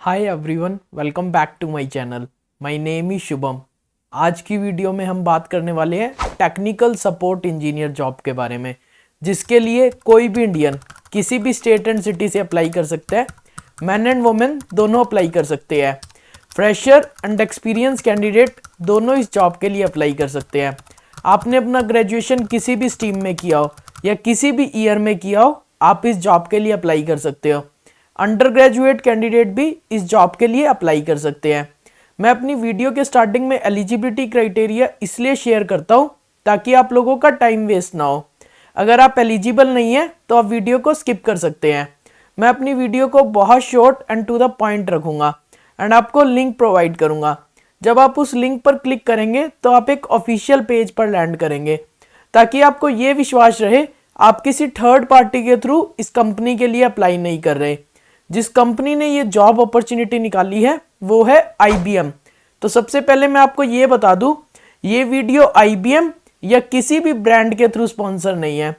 Hi everyone, welcome back to my channel. My name is Shubham. आज की video में हम बात करने वाले हैं टेक्निकल सपोर्ट इंजीनियर जॉब के बारे में, जिसके लिए कोई भी इंडियन किसी भी स्टेट एंड सिटी से अप्लाई कर सकता है। मैन एंड वुमेन दोनों अप्लाई कर सकते हैं। फ्रेशर एंड एक्सपीरियंस कैंडिडेट दोनों इस जॉब के लिए अप्लाई कर सकते हैं। आपने अपना ग्रेजुएशन किसी भी स्ट्रीम में किया हो या किसी भी ईयर में किया हो, आप इस जॉब के लिए अप्लाई कर सकते हो। अंडर ग्रेजुएट कैंडिडेट भी इस जॉब के लिए अप्लाई कर सकते हैं। मैं अपनी वीडियो के स्टार्टिंग में एलिजिबिलिटी क्राइटेरिया इसलिए शेयर करता हूँ ताकि आप लोगों का टाइम वेस्ट ना हो। अगर आप एलिजिबल नहीं हैं तो आप वीडियो को स्किप कर सकते हैं। मैं अपनी वीडियो को बहुत short and to the point रखूँगा एंड आपको लिंक प्रोवाइड करूँगा। जब आप उस लिंक पर क्लिक करेंगे तो आप एक ऑफिशियल पेज पर लैंड करेंगे, ताकि आपको ये विश्वास रहे आप किसी थर्ड पार्टी के थ्रू इस कंपनी के लिए अप्लाई नहीं कर रहे। जिस कंपनी ने ये जॉब अपॉर्चुनिटी निकाली है वो है IBM। तो सबसे पहले मैं आपको ये बता दूं, ये वीडियो IBM या किसी भी ब्रांड के थ्रू स्पॉन्सर नहीं है।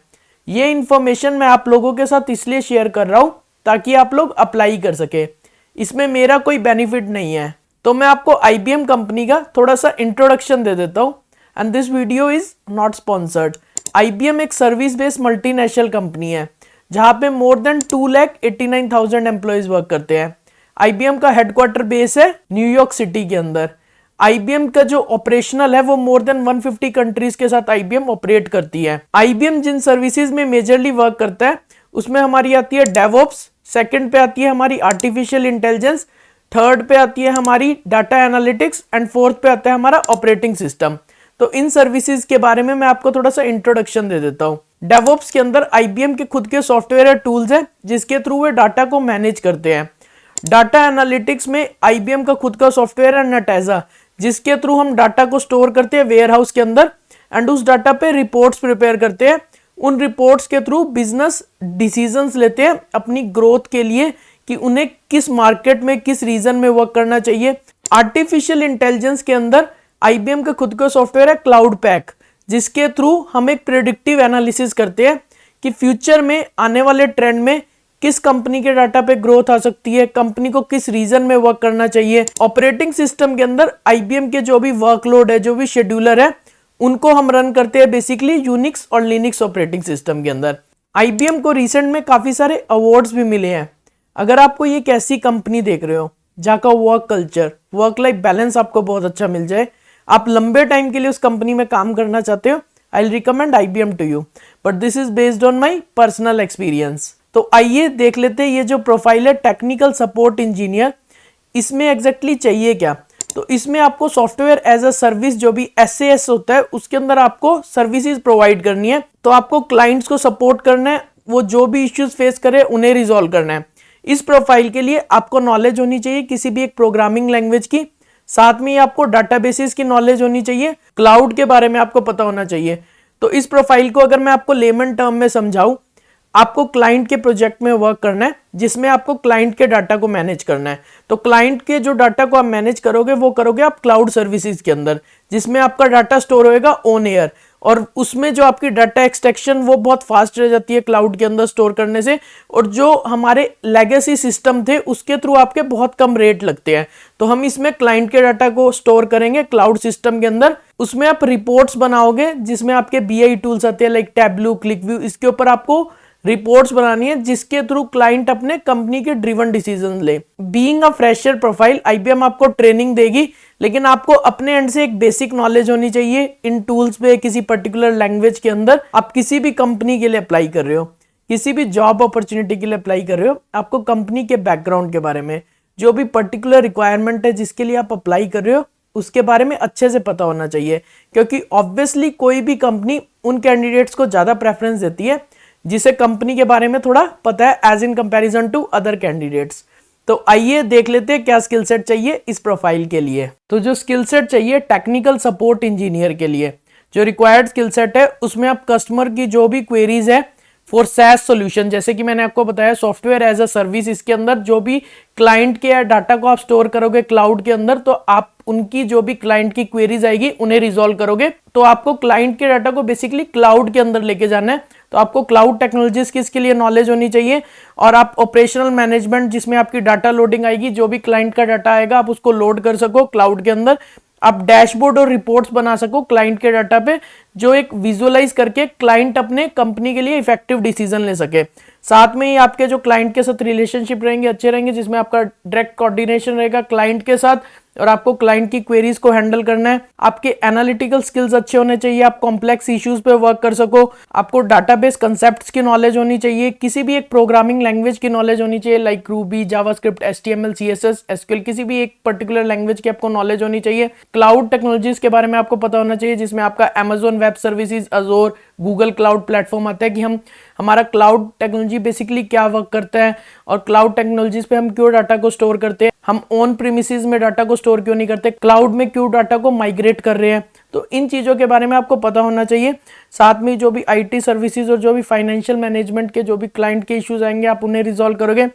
ये इन्फॉर्मेशन मैं आप लोगों के साथ इसलिए शेयर कर रहा हूं ताकि आप लोग अप्लाई कर सके। इसमें मेरा कोई बेनिफिट नहीं है। तो मैं आपको IBM कंपनी का थोड़ा सा इंट्रोडक्शन दे देता हूँ। And this video is not sponsored. IBM एक सर्विस बेस्ड मल्टीनेशनल कंपनी है जहाँ पे मोर देन 2,89,000 एम्प्लॉयज वर्क करते हैं। IBM का हेडक्वार्टर बेस है न्यूयॉर्क सिटी के अंदर। IBM का जो ऑपरेशनल है वो मोर देन 150 कंट्रीज के साथ IBM ऑपरेट करती है। IBM जिन सर्विसेज में मेजरली वर्क करता है उसमें हमारी आती है डेवऑप्स, सेकंड पे आती है हमारी आर्टिफिशियल इंटेलिजेंस, थर्ड पे आती है हमारी डाटा एनालिटिक्स एंड फोर्थ पे आता है हमारा ऑपरेटिंग सिस्टम। तो इन सर्विसेज के बारे में मैं आपको थोड़ा सा इंट्रोडक्शन दे देता हूँ। डेवऑप्स के अंदर IBM के खुद के सॉफ्टवेयर या टूल्स हैं जिसके थ्रू वे डाटा को मैनेज करते हैं। डाटा एनालिटिक्स में IBM का खुद का सॉफ्टवेयर है नटेजा, जिसके थ्रू हम डाटा को स्टोर करते हैं वेयर हाउस के अंदर एंड उस डाटा पे रिपोर्ट्स प्रिपेयर करते हैं। उन रिपोर्ट्स के थ्रू बिजनेस डिसीजंस लेते हैं अपनी ग्रोथ के लिए कि उन्हें किस मार्केट में किस रीजन में वर्क करना चाहिए। आर्टिफिशियल इंटेलिजेंस के अंदर IBM का खुद का सॉफ्टवेयर है क्लाउड पैक, जिसके थ्रू हम एक प्रेडिक्टिव एनालिसिस करते हैं कि फ्यूचर में आने वाले ट्रेंड में किस कंपनी के डाटा पे ग्रोथ आ सकती है, कंपनी को किस रीजन में वर्क करना चाहिए। ऑपरेटिंग सिस्टम के अंदर IBM के जो भी वर्कलोड है, जो भी शेड्यूलर है, उनको हम रन करते हैं बेसिकली यूनिक्स और लिनक्स ऑपरेटिंग सिस्टम के अंदर। IBM को रिसेंट में काफी सारे अवार्ड्स भी मिले हैं। अगर आपको ये कैसी कंपनी देख रहे हो जहाँ का work culture, work life balance आपको बहुत अच्छा मिल जाए, आप लंबे टाइम के लिए उस कंपनी में काम करना चाहते हो, I will recommend IBM to you, but this is based on my personal experience. तो आइए देख लेते हैं ये जो प्रोफाइल है टेक्निकल सपोर्ट इंजीनियर, इसमें एग्जैक्टली चाहिए क्या। तो इसमें आपको सॉफ्टवेयर एज अ सर्विस, जो भी SAS होता है, उसके अंदर आपको सर्विसेज प्रोवाइड करनी है। तो आपको क्लाइंट्स को सपोर्ट करना है, वो जो भी इश्यूज फेस करे उन्हें रिजॉल्व करना है। इस प्रोफाइल के लिए आपको नॉलेज होनी चाहिए किसी भी एक प्रोग्रामिंग लैंग्वेज की, साथ में आपको डाटाबेसेस की नॉलेज होनी चाहिए, क्लाउड के बारे में आपको पता होना चाहिए। तो इस प्रोफाइल को अगर मैं आपको लेमन टर्म में समझाऊं, आपको क्लाइंट के प्रोजेक्ट में वर्क करना है जिसमें आपको क्लाइंट के डाटा को मैनेज करना है। तो क्लाइंट के जो डाटा को आप मैनेज करोगे वो करोगे आप क्लाउड सर्विसेज के अंदर, जिसमें आपका डाटा स्टोर होएगा ऑन एयर, और उसमें जो आपकी डाटा एक्सट्रैक्शन वो बहुत फास्ट रह जाती है क्लाउड के अंदर स्टोर करने से, और जो हमारे लेगेसी सिस्टम थे उसके थ्रू आपके बहुत कम रेट लगते हैं। तो हम इसमें क्लाइंट के डाटा को स्टोर करेंगे क्लाउड सिस्टम के अंदर। उसमें आप रिपोर्ट्स बनाओगे जिसमें आपके BI टूल्स आते हैं लाइक टैबलू, क्लिकव्यू, इसके ऊपर आपको रिपोर्ट्स बनानी है जिसके थ्रू क्लाइंट अपने कंपनी के ड्रिवन डिसीजन ले। Being a fresher profile, IBM आपको ट्रेनिंग देगी, लेकिन आपको अपने एंड से एक बेसिक नॉलेज होनी चाहिए इन टूल्स पे, किसी पर्टिकुलर लैंग्वेज के अंदर। आप किसी भी कंपनी के लिए अप्लाई कर रहे हो, किसी भी जॉब अपॉर्चुनिटी के लिए अप्लाई कर रहे हो, आपको कंपनी के बैकग्राउंड के बारे में, जो भी पर्टिकुलर रिक्वायरमेंट है जिसके लिए आप अप्लाई कर रहे हो, उसके बारे में अच्छे से पता होना चाहिए। क्योंकि ऑब्वियसली कोई भी कंपनी उन कैंडिडेट्स को ज्यादा प्रेफरेंस देती है जिसे कंपनी के बारे में थोड़ा पता है as in comparison to other candidates. तो आइए देख लेते हैं क्या स्किल सेट चाहिए इस प्रोफाइल के लिए। तो जो स्किल सेट चाहिए टेक्निकल सपोर्ट इंजीनियर के लिए, जो रिक्वायर्ड स्किल सेट है, उसमें आप कस्टमर की जो भी क्वेरीज है फॉर SaaS सोल्यूशन, जैसे कि मैंने आपको बताया सॉफ्टवेयर एज अ सर्विस, इसके अंदर जो भी क्लाइंट के डाटा को आप स्टोर करोगे क्लाउड के अंदर, तो आप उनकी जो भी क्लाइंट की क्वेरीज आएगी उन्हें रिजॉल्व करोगे। तो आपको क्लाइंट के डाटा को बेसिकली क्लाउड के अंदर लेके जाना है, तो आपको क्लाउड टेक्नोलॉजीज की इसके लिए नॉलेज होनी चाहिए। और आप ऑपरेशनल मैनेजमेंट, जिसमें आपकी डाटा लोडिंग आएगी, जो भी क्लाइंट का डाटा आएगा आप उसको लोड कर सको क्लाउड के अंदर, आप डैशबोर्ड और रिपोर्ट्स बना सको क्लाइंट के डाटा पे, जो एक विजुअलाइज करके क्लाइंट अपने कंपनी के लिए इफेक्टिव डिसीजन ले सके। साथ में ही आपके जो क्लाइंट के साथ रिलेशनशिप रहेंगे अच्छे रहेंगे, जिसमें आपका डायरेक्ट कोऑर्डिनेशन रहेगा क्लाइंट के साथ, और आपको क्लाइंट की क्वेरीज को हैंडल करना है। आपके एनालिटिकल स्किल्स अच्छे होने चाहिए, आप कॉम्प्लेक्स इश्यूज पे वर्क कर सको, आपको डाटाबेस कंसेप्ट्स की नॉलेज होनी चाहिए, किसी भी एक प्रोग्रामिंग लैंग्वेज की नॉलेज होनी चाहिए, like Ruby, JavaScript, HTML, CSS, SQL, किसी भी एक पर्टिकुलर लैंग्वेज की आपको नॉलेज होनी चाहिए। क्लाउड टेक्नोलॉजीज के बारे में आपको पता होना चाहिए, जिसमें आपका अमेजोन वेब सर्विसेज, अजोर, गूगल क्लाउड प्लेटफॉर्म आता है, कि हमारा क्लाउड टेक्नोलॉजी बेसिकली क्या वर्क करता है, और क्लाउड टेक्नोलॉजीज पे हम क्यों डाटा को स्टोर करते हैं, हम ऑन प्रीमिसेस में डाटा को स्टोर क्यों नहीं करते, क्लाउड में क्यों डाटा को माइग्रेट कर रहे हैं। तो इन चीजों के बारे में आपको पता होना चाहिए। साथ में जो भी आईटी सर्विसेज और जो भी फाइनेंशियल मैनेजमेंट के जो भी क्लाइंट के इश्यूज आएंगे आप उन्हें रिजॉल्व करोगे।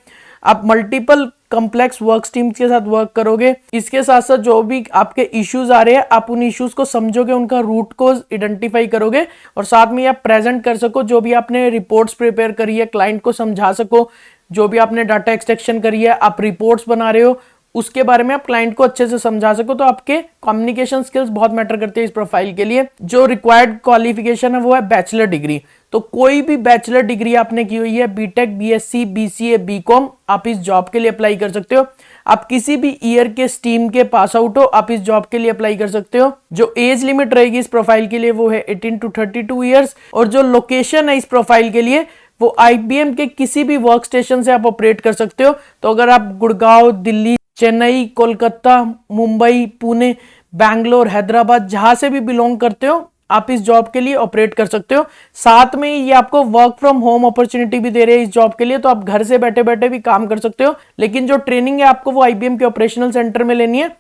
आप मल्टीपल कॉम्प्लेक्स वर्क टीम्स के साथ वर्क करोगे। इसके साथ साथ जो भी आपके इश्यूज आ रहे हैं आप उन इश्यूज को समझोगे, उनका रूट कोज आइडेंटिफाई करोगे, और साथ में आप प्रेजेंट कर सको जो भी आपने रिपोर्ट्स प्रिपेयर करी है, क्लाइंट को समझा सको, जो भी आपने डाटा एक्सट्रैक्शन करी है, आप रिपोर्ट्स बना रहे हो, उसके बारे में आप क्लाइंट को अच्छे से समझा सको। तो आपके कम्युनिकेशन स्किल्स बहुत मैटर करते हैं इस प्रोफाइल के लिए। जो रिक्वायर्ड क्वालिफिकेशन है वो है बैचलर डिग्री। तो कोई भी बैचलर डिग्री आपने की हुई है, बीटेक, बीएससी, बीसीए, बीकॉम, आप इस जॉब के लिए अप्लाई कर सकते हो। आप किसी भी ईयर के स्ट्रीम के पास आउट हो, आप इस जॉब के लिए अप्लाई कर सकते हो। जो एज लिमिट रहेगी इस प्रोफाइल के लिए वो है 18 to 32 ईयर्स, और जो लोकेशन है इस प्रोफाइल के लिए वो आईबीएम के किसी भी वर्क स्टेशन से आप ऑपरेट कर सकते हो। तो अगर आप गुड़गांव, दिल्ली, चेन्नई, कोलकाता, मुंबई, पुणे, बैंगलोर, हैदराबाद, जहां से भी बिलोंग करते हो आप इस जॉब के लिए ऑपरेट कर सकते हो। साथ में ये आपको वर्क फ्रॉम होम अपॉर्चुनिटी भी दे रहे हैं इस जॉब के लिए, तो आप घर से बैठे बैठे भी काम कर सकते हो। लेकिन जो ट्रेनिंग है आपको वो आईबीएम के ऑपरेशनल सेंटर में लेनी है,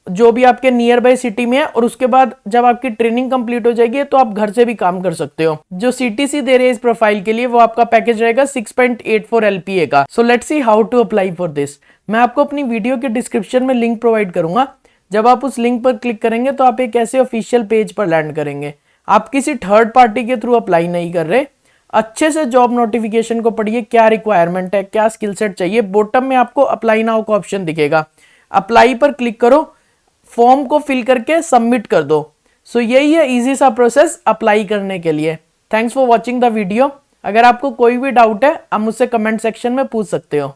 जो भी आपके नियर बाय सिटी में है, और उसके बाद जब आपकी ट्रेनिंग कंप्लीट हो जाएगी तो आप घर से भी काम कर सकते हो। जो सीटीसी दे रहे हैं इस प्रोफाइल के लिए वो आपका पैकेज रहेगा 6.84 LPA का। So let's see how to apply for this. मैं आपको अपनी वीडियो के डिस्क्रिप्शन में लिंक प्रोवाइड करूंगा। जब आप उस लिंक पर क्लिक करेंगे तो आप एक ऐसे ऑफिशियल पेज पर लैंड करेंगे। आप किसी थर्ड पार्टी के थ्रू अप्लाई नहीं कर रहे। अच्छे से जॉब नोटिफिकेशन को पढ़िए, क्या रिक्वायरमेंट है, क्या स्किल सेट चाहिए। बॉटम में आपको अप्लाई नाउ का ऑप्शन दिखेगा, अप्लाई पर क्लिक करो, फॉर्म को फिल करके सबमिट कर दो। सो यही है इजी सा प्रोसेस अप्लाई करने के लिए। Thanks for watching the video. अगर आपको कोई भी डाउट है आप मुझसे कमेंट सेक्शन में पूछ सकते हो।